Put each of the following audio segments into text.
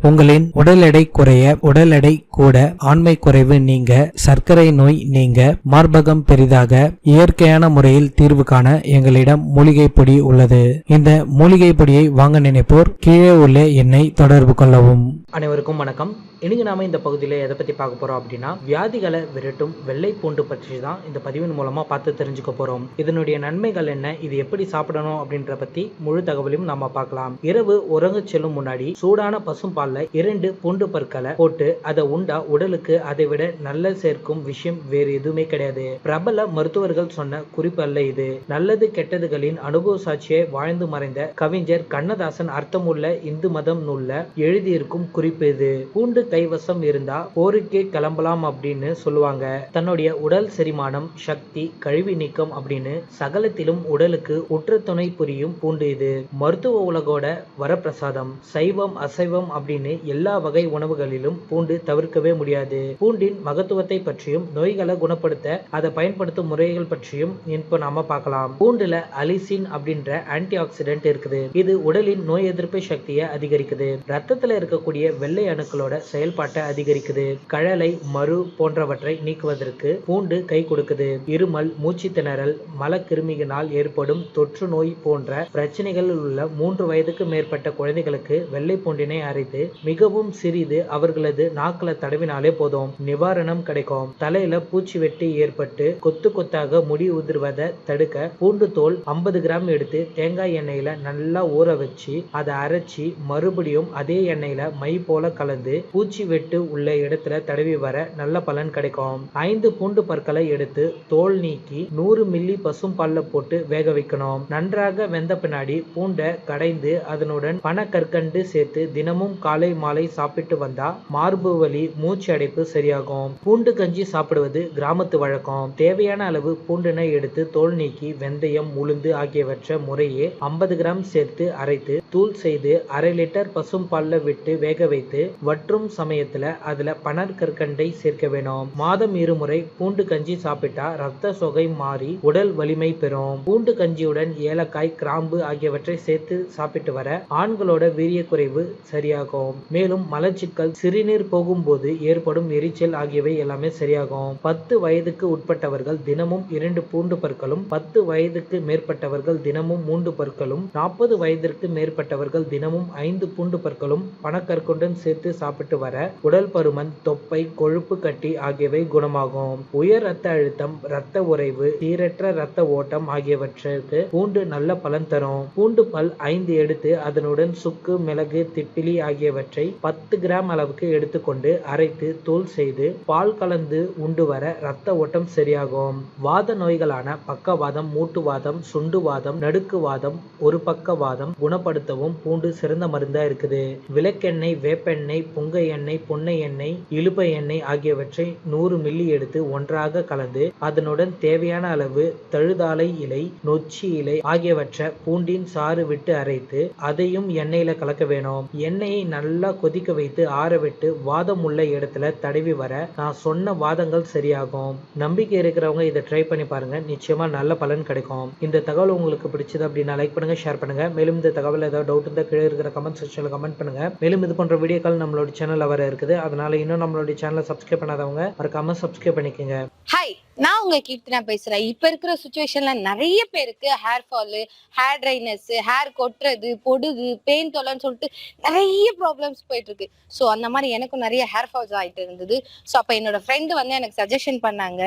உங்களின் உடல் எடை குறைய, உடல் எடை கூட, ஆண்மை குறைவு நீங்க, சர்க்கரை நோய் நீங்க, மார்பகம் பெரிதாக இயற்கையான முறையில் தீர்வு காண எங்களிடம் மூலிகை பொடி உள்ளது. இந்த மூலிகை பொடியை வாங்க நினைப்போர் கீழே உள்ள எண்ணை தொடர்பு கொள்ளவும். அனைவருக்கும் வணக்கம். இன்னைக்கு நாம இந்த பகுதியில் எதை பத்தி பார்க்க போறோம் அப்படின்னா, வியாதிகளை விரட்டும் வெள்ளை பூண்டு பற்றி தான் இந்த பதிவின் மூலமா பார்த்து தெரிஞ்சுக்க போறோம். இதனுடைய நன்மைகள் என்ன, இது எப்படி சாப்பிடணும் அப்படின்ற பத்தி முழு தகவலையும் நாம பார்க்கலாம். இரவு உறங்க செல்லும் முன்னாடி சூடான பசும்பால்ல 2 பூண்டு பற்களை போட்டு அதை உண்டா உடலுக்கு அதை விட நல்ல சேர்க்கும் விஷயம் வேறு எதுவுமே கிடையாது. பிரபல மருத்துவர்கள் சொன்ன குறிப்பு அல்ல இது. நல்லது கெட்டதுகளின் அனுபவ சாட்சியை வாழ்ந்து மறைந்த கவிஞர் கண்ணதாசன் அர்த்தமுள்ள இந்து மதம் நூல்ல எழுதியிருக்கும் குறிப்பு இது. பூண்டு கைவசம் இருந்தா போருக்கே கிளம்பலாம் அப்படின்னு சொல்லுவாங்க. தன்னுடைய உடல் செரிமானம், சக்தி, கழிவு நீக்கம் அப்படின்னு சகலத்திலும் உடலுக்கு உற்ற துணை புரியும் பூண்டு இது. மருத்துவ உலகோட வரப்பிரசாதம். சைவம் அசைவம் அப்படின்னு எல்லா வகை உணவுகளிலும் பூண்டு தவிர்க்கவே முடியாது. பூண்டின் மகத்துவத்தை பற்றியும் நோய்களை குணப்படுத்த அதை பயன்படுத்தும் முறைகள் பற்றியும் இப்ப நாம பார்க்கலாம். பூண்டுல அலிசின் அப்படின்ற ஆன்டி ஆக்சிடென்ட் இருக்குது. இது உடலின் நோய் எதிர்ப்பு சக்தியை அதிகரிக்குது. ரத்தத்துல இருக்கக்கூடிய வெள்ளை அணுக்களோட செயல்பாட்டை அதிகரிக்குது. கழலை, மரு போன்றவற்றை நீக்குவதற்கு பூண்டு கை கொடுக்குது. இருமல், மூச்சு திணறல், மலக்கிருமியினால் ஏற்படும் தொற்று நோய் போன்ற பிரச்சனைகளில் உள்ள 3 வயதுக்கு மேற்பட்ட குழந்தைகளுக்கு வெள்ளை பூண்டினை அரைத்து மிகவும் சிறிது அவர்களது நாக்களை தடவினாலே போதும், நிவாரணம் கிடைக்கும். தலையில பூச்சி வெட்டி ஏற்பட்டு கொத்து கொத்தாக முடி உதிர்வதை தடுக்க பூண்டு தோல் 50 கிராம் எடுத்து தேங்காய் எண்ணெயில நல்லா ஊற வச்சு அதை அரைச்சி மறுபடியும் அதே எண்ணெயில மை போல கலந்து பூச்சி வெட்டு உள்ள இடத்துல தடவி வர நல்ல பலன் கிடைக்கும். 5 பூண்டு பற்களை எடுத்து தோல் நீக்கி 100 மில்லி பசும் பால்ல போட்டு வேக வைக்கணும். நன்றாக வெந்த பின்னாடி பூண்டை கடைந்து அதனுடன் பனக்கற்கண்டு சேர்த்து தினமும் காலை மாலை சாப்பிட்டு வந்தா மார்பு வலி, மூச்சு அடைப்பு சரியாகும். பூண்டு கஞ்சி சாப்பிடுவது கிராமத்து வழக்கம். தேவையான அளவு பூண்டினை எடுத்து தோல் நீக்கி வெந்தயம், உளுந்து ஆகியவற்றை முறையே 50 கிராம் சேர்த்து அரைத்து தூள் செய்து 1/2 லிட்டர் பசும் பால்ல விட்டு வேக வைத்து வற்றும் சமயத்துல அதுல பனற்கற்கண்டை சேர்க்க வேணும். மாதம் 2 முறை பூண்டு கஞ்சி சாப்பிட்டா ரத்த சொகை மாறி உடல் வலிமை பெறும். பூண்டு கஞ்சியுடன் ஏலக்காய், கிராம்பு ஆகியவற்றை சேர்த்து சாப்பிட்டு வர ஆண்களோட வீரிய குறைவு சரியாகும். மேலும் மலச்சிக்கல், சிறுநீர் போகும்போது ஏற்படும் எரிச்சல் ஆகியவை எல்லாமே சரியாகும். 10 வயதுக்கு உட்பட்டவர்கள் தினமும் 2 பூண்டு பற்களும், 10 வயதுக்கு மேற்பட்டவர்கள் தினமும் 3 பற்களும், 40 வயதிற்கு மேற்பட்டவர்கள் தினமும் 5 பூண்டு பற்களும் பனக்கற்கண்டுடன் சேர்த்து சாப்பிட்டு வர உடல் பருமன், தொப்பை, கொழுப்பு கட்டி ஆகியவை குணமாகும். உயர் ரத்த அழுத்தம், ரத்த உறைவு, சீரற்ற ரத்த ஓட்டம் ஆகியவற்றிற்கு பூண்டு நல்ல பலன் தரும். பூண்டு பல் 5 எடுத்து அதனுடன் சுக்கு, மிளகு, திப்பிலி ஆகியவற்றை 10 கிராம் அளவுக்கு எடுத்துக்கொண்டு அரைத்து தூள் செய்து பால் கலந்து உண்டு வர ரத்த ஓட்டம் சரியாகும். வாத நோய்களான பக்கவாதம், மூட்டுவாதம், சுண்டுவாதம், நடுக்குவாதம், ஒரு பக்கவாதம் குணப்படுத்தவும் பூண்டு சிறந்த மருந்தா இருக்குது. விளக்கெண்ணெய், வேப்பெண்ணெய், புங்க எண்ணெய், புன்னை எண்ணெய், இலுப்பை எண்ணெய் ஆகியவற்றை 100 மில்லி எடுத்து ஒன்றாக கலந்து அதனுடன் தேவையான அளவு தழுதாலை இலை, நொச்சி இலை ஆகியவற்றை பூண்டின் சாறு விட்டு அரைத்து அதையும் எண்ணெயில கலக்க வேணும். எண்ணெயை நல்லா கொதிக்க வைத்து ஆறவிட்டு வாதம் உள்ள இடத்துல தடவி வர நான் சொன்ன வாதங்கள் சரியாகும். நம்பிக்கை இருக்கிறவங்க இதை ட்ரை பண்ணி பாருங்க, நிச்சயமா நல்ல பலன் கிடைக்கும். இந்த தகவல் உங்களுக்கு பிடிச்சது அப்படின்னா லைக் பண்ணுங்க, ஷேர் பண்ணுங்க. மேலும் இந்த தகவல் ஏதாவது டவுட் இருந்தால் கீழே இருக்கிற கமெண்ட் செக்ஷன்ல கமெண்ட் பண்ணுங்க. மேலும் இது போன்ற வீடியோக்கள் நம்மளோட சேனல்ல வர இருக்குது. அதனால இன்னும் நம்மளோட சேனலை சப்ஸ்கிரைப் பண்ணாதவங்க மறக்காம சப்ஸ்கிரைப் பண்ணிக்கங்க. ஹாய், நான் உங்க கீர்த்தனா பேசுறேன். இப்ப இருக்கிற சுச்சுவேஷன்ல நிறைய பேருக்கு hair fall, hair dryness, hair கொட்டுறது, பொடுகு, பெயின் தொல்லைன்னு சொல்லிட்டு நிறைய ப்ராப்ளம்ஸ் போயிட்டு இருக்கு. ஸோ அந்த மாதிரி எனக்கும் நிறைய ஹேர் ஃபால்ஸ் ஆயிட்டு இருந்தது. ஸோ அப்ப என்னோட ஃப்ரெண்டு வந்து எனக்கு சஜஷன் பண்ணாங்க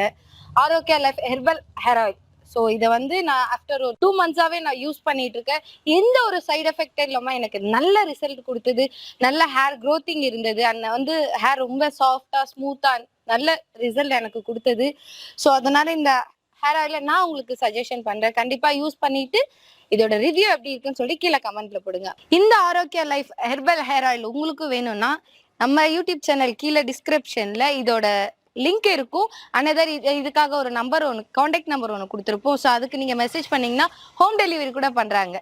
Arogya life herbal hair oil. So இதை வந்து நான் ஆஃப்டர் ஒரு 2 மந்த்ஸாவே நான் யூஸ் பண்ணிட்டு இருக்கேன். எந்த ஒரு சைடு எஃபெக்ட் இல்லாம எனக்கு நல்ல ரிசல்ட் கொடுத்தது. நல்ல ஹேர் க்ரோத்திங் இருந்தது. அந்த வந்து ஹேர் ரொம்ப சாஃப்டா, ஸ்மூத்தா நல்ல ரிசல்ட் எனக்கு கொடுத்தது. ஸோ அதனால இந்த ஹேர் ஆயில நான் உங்களுக்கு சஜஷன் பண்றேன். கண்டிப்பா யூஸ் பண்ணிட்டு இதோட ரிவ்யூ எப்படி இருக்குன்னு சொல்லி கீழே கமெண்ட்ல போடுங்க. இந்த Arogya life herbal hair oil உங்களுக்கு வேணும்னா நம்ம யூடியூப் சேனல் கீழே டிஸ்கிரிப்ஷன்ல இதோட லிங்க் இருக்கும். அனதர் இதுக்காக ஒரு நம்பர் ஒன்று, கான்டாக்ட் நம்பர் ஒன்று கொடுத்துருப்போம். ஸோ அதுக்கு நீங்க மெசேஜ் பண்ணீங்கன்னா ஹோம் டெலிவரி கூட பண்றாங்க.